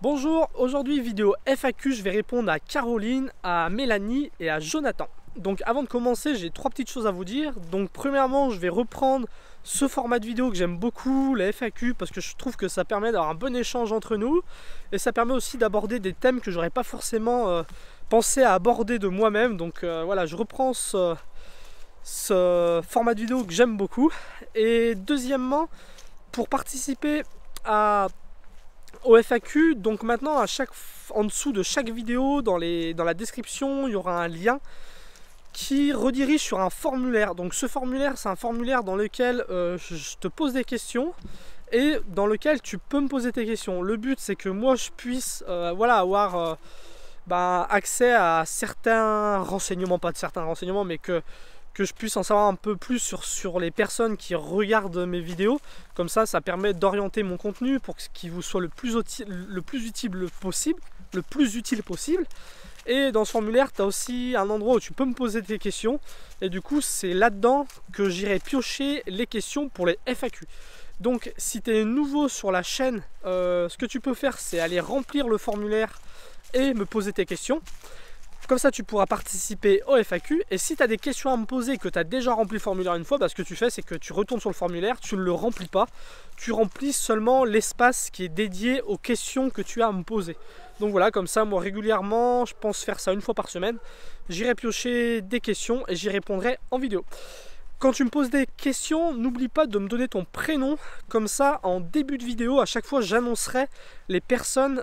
Bonjour, aujourd'hui vidéo FAQ, je vais répondre à Caroline, à Mélanie et à Jonathan. Donc avant de commencer, j'ai trois petites choses à vous dire. Donc premièrement, je vais reprendre ce format de vidéo que j'aime beaucoup, la FAQ, parce que je trouve que ça permet d'avoir un bon échange entre nous. Et ça permet aussi d'aborder des thèmes que j'aurais pas forcément pensé à aborder de moi-même. Donc voilà, je reprends ce format de vidéo que j'aime beaucoup. Et deuxièmement, pour participer au FAQ, donc maintenant en dessous de chaque vidéo, dans la description, il y aura un lien qui redirige sur un formulaire. Donc ce formulaire, c'est un formulaire dans lequel je te pose des questions et dans lequel tu peux me poser tes questions. Le but, c'est que moi je puisse avoir accès à certains renseignements, pas de certains renseignements, mais que je puisse en savoir un peu plus sur les personnes qui regardent mes vidéos. Comme ça, ça permet d'orienter mon contenu pour qu'il vous soit le plus utile possible. Et dans ce formulaire, tu as aussi un endroit où tu peux me poser tes questions. Et du coup, c'est là-dedans que j'irai piocher les questions pour les FAQ. Donc, si tu es nouveau sur la chaîne, ce que tu peux faire, c'est aller remplir le formulaire et me poser tes questions. Comme ça, tu pourras participer au FAQ. Et si tu as des questions à me poser, que tu as déjà rempli le formulaire une fois, ce que tu fais, c'est que tu retournes sur le formulaire, tu ne le remplis pas. Tu remplis seulement l'espace qui est dédié aux questions que tu as à me poser. Donc voilà, comme ça, moi régulièrement, je pense faire ça une fois par semaine. J'irai piocher des questions et j'y répondrai en vidéo. Quand tu me poses des questions, n'oublie pas de me donner ton prénom. Comme ça, en début de vidéo, à chaque fois, j'annoncerai les personnes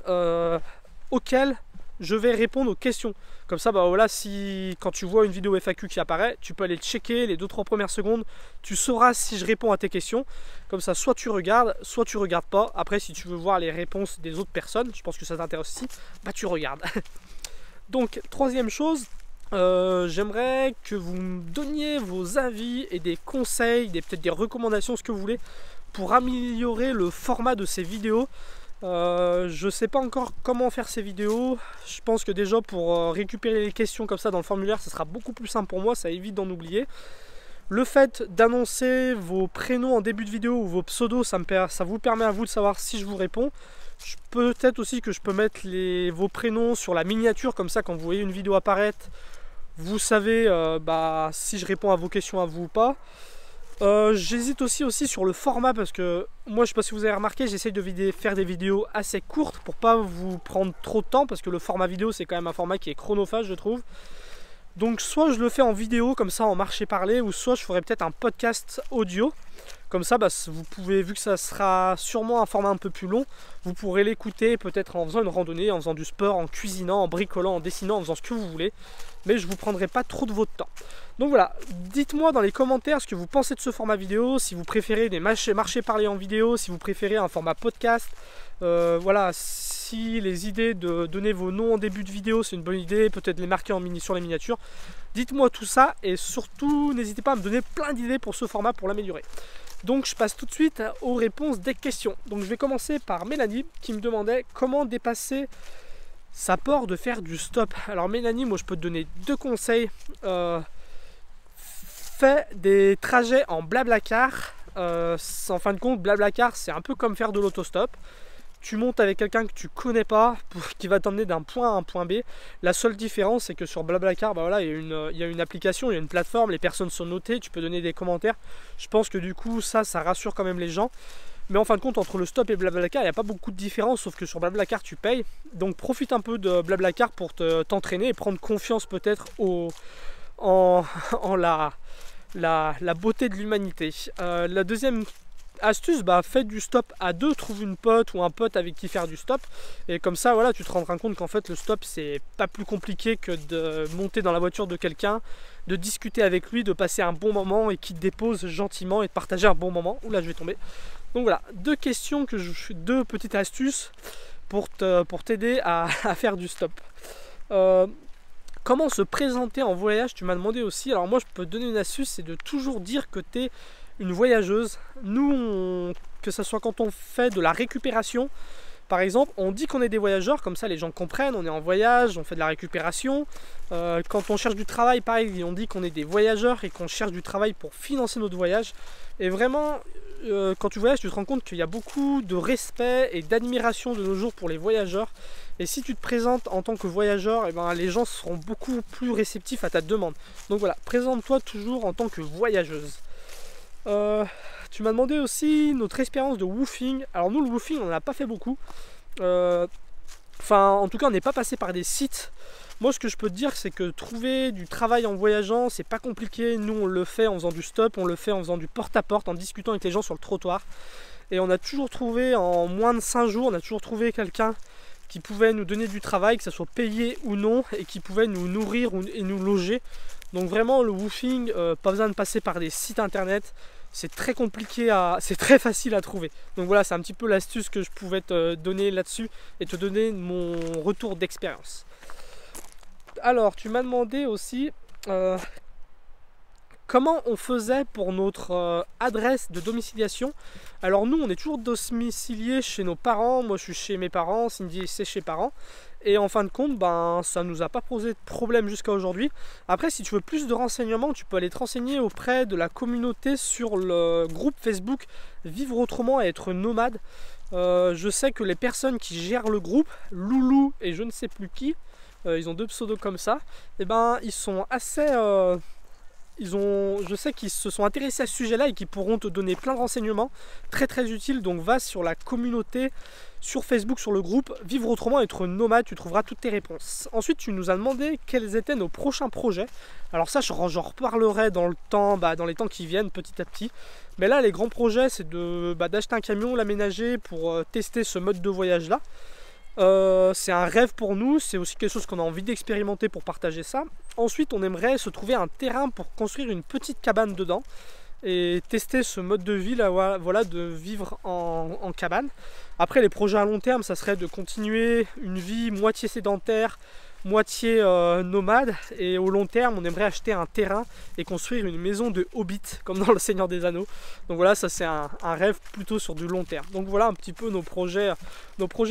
auxquelles je vais répondre aux questions. Comme ça, si quand tu vois une vidéo FAQ qui apparaît, tu peux aller checker les 2-3 premières secondes. Tu sauras si je réponds à tes questions. Comme ça, soit tu regardes pas. Après, si tu veux voir les réponses des autres personnes, je pense que ça t'intéresse aussi, tu regardes. Donc, troisième chose, j'aimerais que vous me donniez vos avis et des conseils, peut-être des recommandations, ce que vous voulez, pour améliorer le format de ces vidéos. Je sais pas encore comment faire ces vidéos. Je pense que déjà pour récupérer les questions comme ça dans le formulaire, ça sera beaucoup plus simple pour moi, ça évite d'en oublier. Le fait d'annoncer vos prénoms en début de vidéo ou vos pseudos, ça vous permet à vous de savoir si je vous réponds. Peut-être aussi que je peux mettre vos prénoms sur la miniature, comme ça quand vous voyez une vidéo apparaître, vous savez si je réponds à vos questions à vous ou pas. J'hésite aussi sur le format, parce que moi je sais pas si vous avez remarqué, j'essaye de faire des vidéos assez courtes pour pas vous prendre trop de temps, parce que le format vidéo c'est quand même un format qui est chronophage, je trouve. Donc soit je le fais en vidéo comme ça en marché parler, ou soit je ferai peut-être un podcast audio. Comme ça, vous pouvez, vu que ça sera sûrement un format un peu plus long, vous pourrez l'écouter peut-être en faisant une randonnée, en faisant du sport, en cuisinant, en bricolant, en dessinant, en faisant ce que vous voulez. Mais je ne vous prendrai pas trop de votre temps. Donc voilà, dites-moi dans les commentaires ce que vous pensez de ce format vidéo, si vous préférez des marchés parler en vidéo, si vous préférez un format podcast. Si les idées de donner vos noms en début de vidéo, c'est une bonne idée, peut-être les marquer sur les miniatures. Dites-moi tout ça et surtout, n'hésitez pas à me donner plein d'idées pour ce format pour l'améliorer. Donc je passe tout de suite aux réponses des questions. Donc je vais commencer par Mélanie qui me demandait comment dépasser sa peur de faire du stop. Alors Mélanie, moi je peux te donner deux conseils. Fais des trajets en Blablacar. En fin de compte, Blablacar c'est un peu comme faire de l'autostop. Tu montes avec quelqu'un que tu connais pas, qui va t'emmener d'un point à un point B. La seule différence, c'est que sur Blablacar, il y a une application, il y a une plateforme, les personnes sont notées, tu peux donner des commentaires. Je pense que du coup, ça rassure quand même les gens. Mais en fin de compte, entre le stop et Blablacar, il n'y a pas beaucoup de différence, sauf que sur Blablacar, tu payes. Donc profite un peu de Blablacar pour t'entraîner et prendre confiance peut-être en la beauté de l'humanité. La deuxième astuce, faites du stop à deux, trouve une pote ou un pote avec qui faire du stop, et comme ça tu te rendras compte qu'en fait le stop c'est pas plus compliqué que de monter dans la voiture de quelqu'un, de discuter avec lui, de passer un bon moment et qu'il te dépose gentiment et de partager un bon moment. Oula, je vais tomber. Donc voilà, deux petites astuces pour t'aider à faire du stop. Comment se présenter en voyage, tu m'as demandé aussi. Alors moi je peux te donner une astuce, c'est de toujours dire que tu es une voyageuse. Nous, que ce soit quand on fait de la récupération, Par exemple, on dit qu'on est des voyageurs, comme ça les gens comprennent, on est en voyage, on fait de la récupération. Quand on cherche du travail, pareil, on dit qu'on est des voyageurs et qu'on cherche du travail pour financer notre voyage. Et vraiment, quand tu voyages, tu te rends compte qu'il y a beaucoup de respect et d'admiration de nos jours pour les voyageurs. Et si tu te présentes en tant que voyageur, eh ben, les gens seront beaucoup plus réceptifs à ta demande. Donc voilà, présente-toi toujours en tant que voyageuse. Tu m'as demandé aussi notre expérience de woofing. Alors nous, le woofing, on n'en a pas fait beaucoup. Enfin, en tout cas, on n'est pas passé par des sites. Moi, ce que je peux te dire, c'est que trouver du travail en voyageant, c'est pas compliqué. Nous, on le fait en faisant du stop, on le fait en faisant du porte-à-porte, en discutant avec les gens sur le trottoir. Et on a toujours trouvé, en moins de 5 jours, on a toujours trouvé quelqu'un qui pouvait nous donner du travail, que ça soit payé ou non, et qui pouvait nous nourrir et nous loger. Donc vraiment, le woofing, pas besoin de passer par des sites internet. C'est très compliqué c'est très facile à trouver. Donc voilà, c'est un petit peu l'astuce que je pouvais te donner là-dessus et te donner mon retour d'expérience. Alors, tu m'as demandé aussi comment on faisait pour notre adresse de domiciliation. Alors nous, on est toujours domicilié chez nos parents. Moi, je suis chez mes parents, Cindy, c'est chez parents. Et en fin de compte, ben, ça ne nous a pas posé de problème jusqu'à aujourd'hui. Après, si tu veux plus de renseignements, tu peux aller te renseigner auprès de la communauté sur le groupe Facebook Vivre autrement et être nomade. Je sais que les personnes qui gèrent le groupe, Loulou et je ne sais plus qui, ils ont 2 pseudos comme ça, et ben, ils sont assez... je sais qu'ils se sont intéressés à ce sujet-là et qu'ils pourront te donner plein de renseignements très très utiles. Donc va sur la communauté, sur Facebook, sur le groupe Vivre autrement, être nomade, tu trouveras toutes tes réponses. Ensuite, tu nous as demandé quels étaient nos prochains projets. Alors ça, j'en reparlerai dans le temps, dans les temps qui viennent, petit à petit. Mais là, les grands projets, c'est d'acheter un camion, l'aménager pour tester ce mode de voyage-là. C'est un rêve pour nous, c'est aussi quelque chose qu'on a envie d'expérimenter pour partager ça. Ensuite, on aimerait se trouver un terrain pour construire une petite cabane dedans et tester ce mode de vie là, voilà, de vivre en cabane. Après, les projets à long terme, ça serait de continuer une vie moitié sédentaire, moitié nomade, et au long terme, on aimerait acheter un terrain et construire une maison de hobbit comme dans le Seigneur des Anneaux. Donc voilà, ça c'est un rêve plutôt sur du long terme. Donc voilà un petit peu nos projets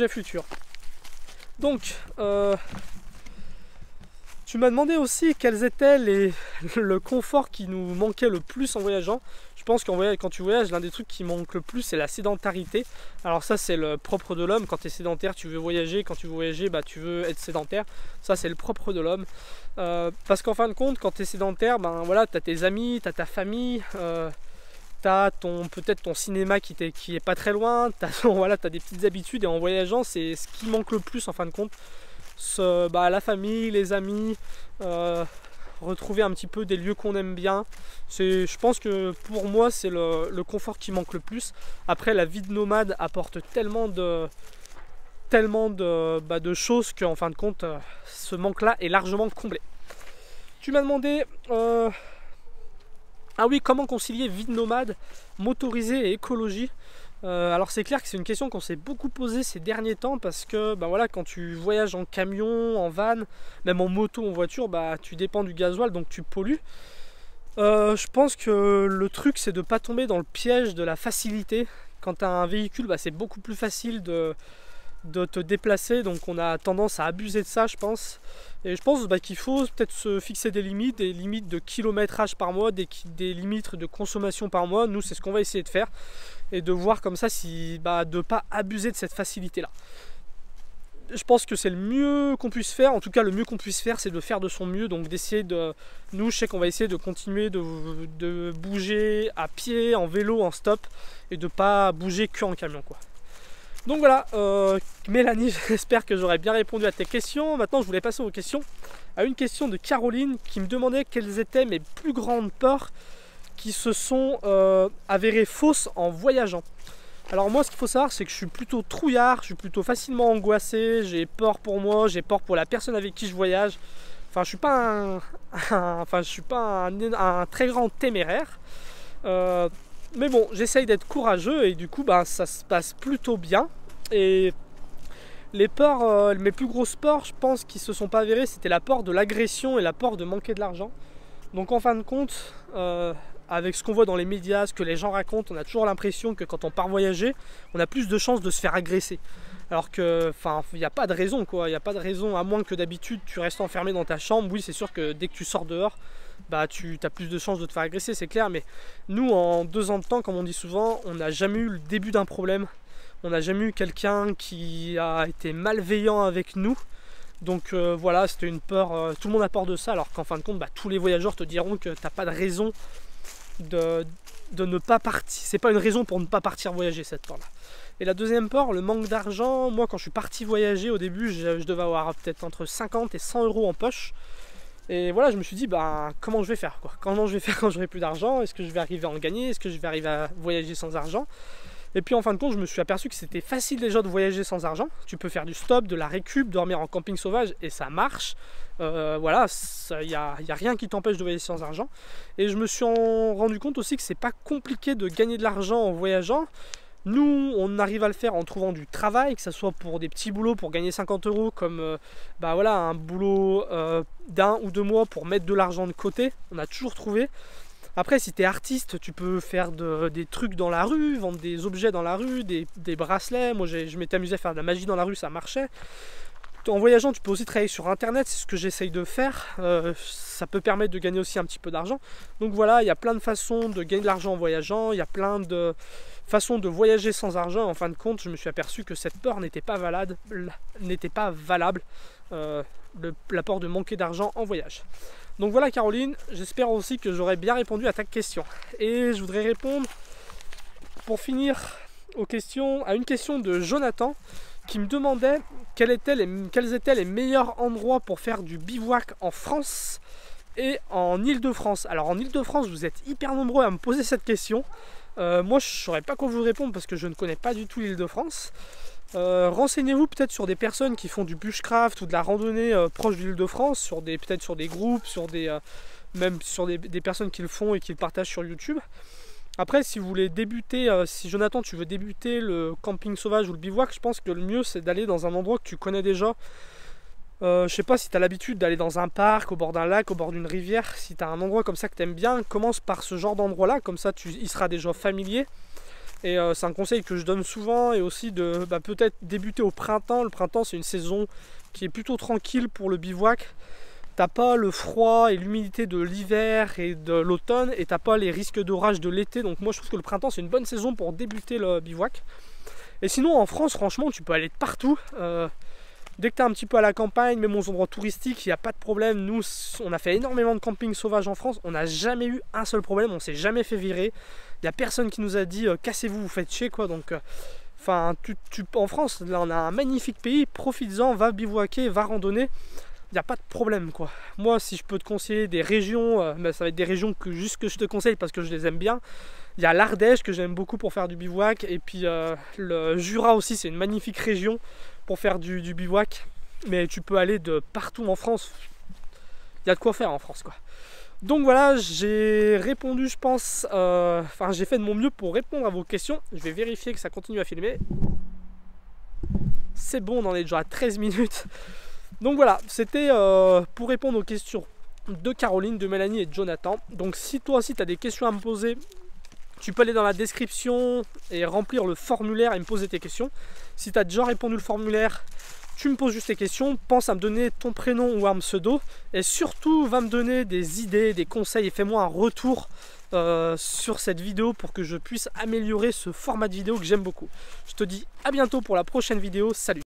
futurs. Donc, tu m'as demandé aussi quels étaient le confort qui nous manquait le plus en voyageant. Je pense quand tu voyages, l'un des trucs qui manque le plus, c'est la sédentarité. Alors ça, c'est le propre de l'homme. Quand tu es sédentaire, tu veux voyager. Quand tu veux voyager, tu veux être sédentaire. Ça, c'est le propre de l'homme. Parce qu'en fin de compte, quand tu es sédentaire, voilà, tu as tes amis, tu as ta famille, tu as peut-être ton cinéma qui est pas très loin, voilà, tu as des petites habitudes, et en voyageant, c'est ce qui manque le plus en fin de compte. La famille, les amis, retrouver un petit peu des lieux qu'on aime bien. Je pense que pour moi, c'est le confort qui manque le plus. Après, la vie de nomade apporte tellement de choses qu'en fin de compte, ce manque-là est largement comblé. Tu m'as demandé... Ah oui, comment concilier vie de nomade, motorisé et écologie? Alors c'est clair que c'est une question qu'on s'est beaucoup posée ces derniers temps, parce que voilà, quand tu voyages en camion, en van, même en moto, en voiture, tu dépends du gasoil, donc tu pollues. Je pense que le truc, c'est de ne pas tomber dans le piège de la facilité. Quand tu as un véhicule, c'est beaucoup plus facile de te déplacer, donc on a tendance à abuser de ça, je pense. Et je pense qu'il faut peut-être se fixer des limites de kilométrage par mois, des limites de consommation par mois. Nous, c'est ce qu'on va essayer de faire, et de voir comme ça si de ne pas abuser de cette facilité là. Je pense que c'est le mieux qu'on puisse faire. En tout cas, le mieux qu'on puisse faire, c'est de faire de son mieux, donc d'essayer nous, je sais qu'on va essayer de continuer de bouger à pied, en vélo, en stop, et de pas bouger que en camion, quoi. Donc voilà, Mélanie, j'espère que j'aurai bien répondu à tes questions. Maintenant, je voulais passer aux questions. À une question de Caroline qui me demandait quelles étaient mes plus grandes peurs qui se sont avérées fausses en voyageant. Alors moi, ce qu'il faut savoir, c'est que je suis plutôt trouillard, je suis plutôt facilement angoissé, j'ai peur pour moi, j'ai peur pour la personne avec qui je voyage. Enfin, je suis pas un très grand téméraire. Mais bon, j'essaye d'être courageux, et du coup, ça se passe plutôt bien. Et les peurs, mes plus grosses peurs, je pense, qui se sont pas avérées, c'était la peur de l'agression et la peur de manquer de l'argent. Donc en fin de compte, avec ce qu'on voit dans les médias, ce que les gens racontent, on a toujours l'impression que quand on part voyager, on a plus de chances de se faire agresser. Alors que, enfin, il n'y a pas de raison quoi, il n'y a pas de raison, à moins que d'habitude tu restes enfermé dans ta chambre. Oui, c'est sûr que dès que tu sors dehors, bah tu as plus de chances de te faire agresser, c'est clair. Mais nous, en 2 ans de temps, comme on dit souvent, on n'a jamais eu le début d'un problème. On n'a jamais eu quelqu'un qui a été malveillant avec nous. Donc voilà, c'était une peur, tout le monde a peur de ça, alors qu'en fin de compte, bah, tous les voyageurs te diront que t'as pas de raison de ne pas partir. C'est pas une raison pour ne pas partir voyager, cette peur-là. Et la deuxième peur, le manque d'argent. Moi, quand je suis parti voyager, au début, je devais avoir peut-être entre 50 et 100 euros en poche. Et voilà, je me suis dit, bah, comment je vais faire quoi? Comment je vais faire quand j'aurai plus d'argent? Est-ce que je vais arriver à en gagner? Est-ce que je vais arriver à voyager sans argent? Et puis en fin de compte, je me suis aperçu que c'était facile déjà de voyager sans argent. Tu peux faire du stop, de la récup, dormir en camping sauvage et ça marche. Voilà, il n'y a rien qui t'empêche de voyager sans argent. Et je me suis rendu compte aussi que c'est pas compliqué de gagner de l'argent en voyageant. Nous, on arrive à le faire en trouvant du travail, que ce soit pour des petits boulots pour gagner 50 euros, comme bah voilà, un boulot d'1 ou 2 mois pour mettre de l'argent de côté. On a toujours trouvé. Après, si tu es artiste, tu peux faire des trucs dans la rue, vendre des objets dans la rue, des bracelets. Moi, je m'étais amusé à faire de la magie dans la rue, ça marchait. En voyageant, tu peux aussi travailler sur internet, c'est ce que j'essaye de faire. Ça peut permettre de gagner aussi un petit peu d'argent. Donc voilà, il y a plein de façons de gagner de l'argent en voyageant, il y a plein de façons de voyager sans argent. En fin de compte, je me suis aperçu que cette peur n'était pas valable, la peur de manquer d'argent en voyage. Donc voilà Caroline, j'espère aussi que j'aurai bien répondu à ta question. Et je voudrais répondre, pour finir, à une question de Jonathan, qui me demandait quels étaient les meilleurs endroits pour faire du bivouac en France et en Île-de-France. Alors en Île-de-France, vous êtes hyper nombreux à me poser cette question. Moi, je ne saurais pas quoi vous répondre parce que je ne connais pas du tout l'Île-de-France. Renseignez-vous peut-être sur des personnes qui font du bushcraft ou de la randonnée proche de l'Île-de-France, peut-être sur des groupes, même sur des personnes qui le font et qui le partagent sur YouTube. Après, si vous voulez débuter, si Jonathan, tu veux débuter le camping sauvage ou le bivouac, je pense que le mieux c'est d'aller dans un endroit que tu connais déjà. Je sais pas si tu as l'habitude d'aller dans un parc, au bord d'un lac, au bord d'une rivière. Si tu as un endroit comme ça que tu aimes bien, commence par ce genre d'endroit là, comme ça il sera déjà familier. Et c'est un conseil que je donne souvent, et aussi de peut-être débuter au printemps. Le printemps, c'est une saison qui est plutôt tranquille pour le bivouac. T'as pas le froid et l'humidité de l'hiver et de l'automne, et t'as pas les risques d'orage de l'été. Donc moi je trouve que le printemps c'est une bonne saison pour débuter le bivouac. Et sinon en France, franchement, tu peux aller de partout. Dès que tu es un petit peu à la campagne, même aux endroits touristiques, il n'y a pas de problème. Nous, on a fait énormément de camping sauvage en France. On n'a jamais eu un seul problème. On s'est jamais fait virer. Il n'y a personne qui nous a dit cassez-vous, vous faites chier quoi. Donc, en France, là, on a un magnifique pays. Profites-en, va bivouaquer, va randonner. Il n'y a pas de problème quoi. Moi, si je peux te conseiller des régions, ça va être des régions que je te conseille parce que je les aime bien. Il y a l'Ardèche que j'aime beaucoup pour faire du bivouac. Et puis le Jura aussi, c'est une magnifique région pour faire du bivouac. Mais tu peux aller de partout en France. Il y a de quoi faire en France quoi. Donc voilà, j'ai répondu, je pense, j'ai fait de mon mieux pour répondre à vos questions. Je vais vérifier que ça continue à filmer. C'est bon, on en est déjà à 13 minutes. Donc voilà, c'était pour répondre aux questions de Caroline, de Mélanie et de Jonathan. Donc si toi aussi tu as des questions à me poser, tu peux aller dans la description et remplir le formulaire et me poser tes questions. Si tu as déjà répondu le formulaire, tu me poses juste tes questions. Pense à me donner ton prénom ou un pseudo. Et surtout, va me donner des idées, des conseils et fais-moi un retour sur cette vidéo pour que je puisse améliorer ce format de vidéo que j'aime beaucoup. Je te dis à bientôt pour la prochaine vidéo. Salut!